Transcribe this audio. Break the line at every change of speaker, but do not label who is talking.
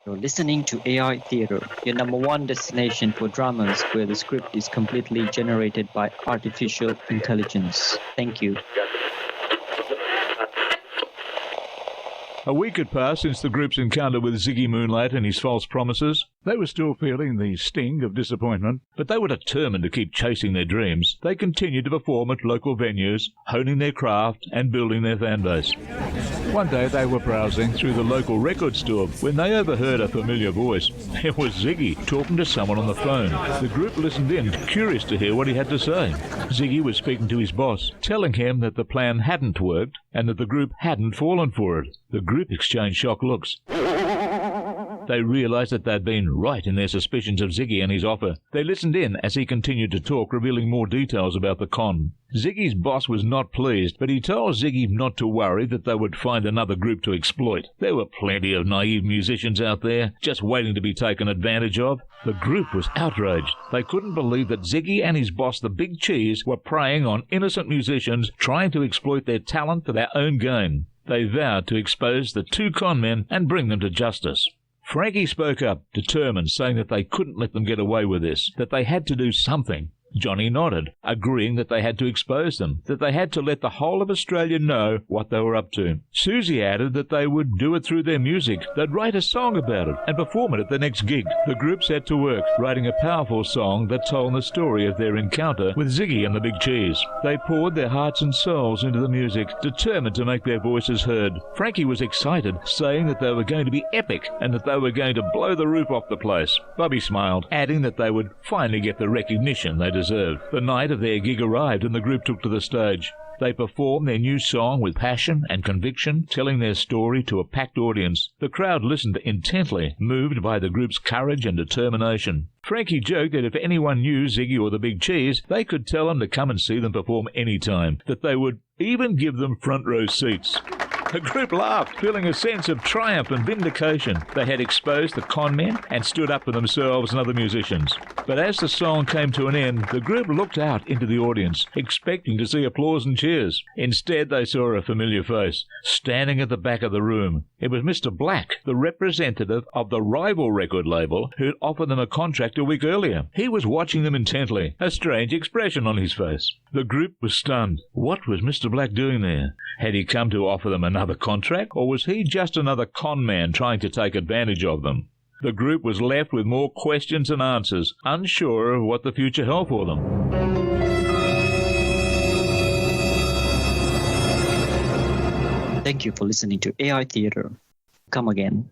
You're listening to AI Theatre, your number one destination for dramas where the script is completely generated by artificial intelligence. Thank you.
A week had passed since the group's encounter with Ziggy Moonlight and his false promises. They were still feeling the sting of disappointment, but they were determined to keep chasing their dreams. They continued to perform at local venues, honing their craft and building their fan base. One day they were browsing through the local record store when they overheard a familiar voice. It was Ziggy talking to someone on the phone. The group listened in, curious to hear what he had to say. Ziggy was speaking to his boss, telling him that the plan hadn't worked and that the group hadn't fallen for it. The group exchanged shocked looks. They realized that they'd been right in their suspicions of Ziggy and his offer. They listened in as he continued to talk, revealing more details about the con. Ziggy's boss was not pleased, but he told Ziggy not to worry, that they would find another group to exploit. There were plenty of naive musicians out there, just waiting to be taken advantage of. The group was outraged. They couldn't believe that Ziggy and his boss, the Big Cheese, were preying on innocent musicians, trying to exploit their talent for their own gain. They vowed to expose the two con men and bring them to justice. Frankie spoke up, determined, saying that they couldn't let them get away with this, that they had to do something. Johnny nodded, agreeing that they had to expose them, that they had to let the whole of Australia know what they were up to. Susie added that they would do it through their music. They'd write a song about it and perform it at the next gig. The group set to work, writing a powerful song that told the story of their encounter with Ziggy and the Big Cheese. They poured their hearts and souls into the music, determined to make their voices heard. Frankie was excited, saying that they were going to be epic and that they were going to blow the roof off the place. Bobby smiled, adding that they would finally get the recognition they deserved. The night of their gig arrived and the group took to the stage. They performed their new song with passion and conviction, telling their story to a packed audience. The crowd listened intently, moved by the group's courage and determination. Frankie joked that if anyone knew Ziggy or the Big Cheese, they could tell them to come and see them perform any time, that they would even give them front row seats. The group laughed, feeling a sense of triumph and vindication. They had exposed the con men and stood up for themselves and other musicians. But as the song came to an end, the group looked out into the audience, expecting to see applause and cheers. Instead, they saw a familiar face, standing at the back of the room. It was Mr. Black, the representative of the rival record label who'd offered them a contract a week earlier. He was watching them intently, a strange expression on his face. The group was stunned. What was Mr. Black doing there? Had he come to offer them another contract, or was he just another con man trying to take advantage of them? The group was left with more questions than answers, unsure of what the future held for them.
Thank you for listening to AI Theatre. Come again.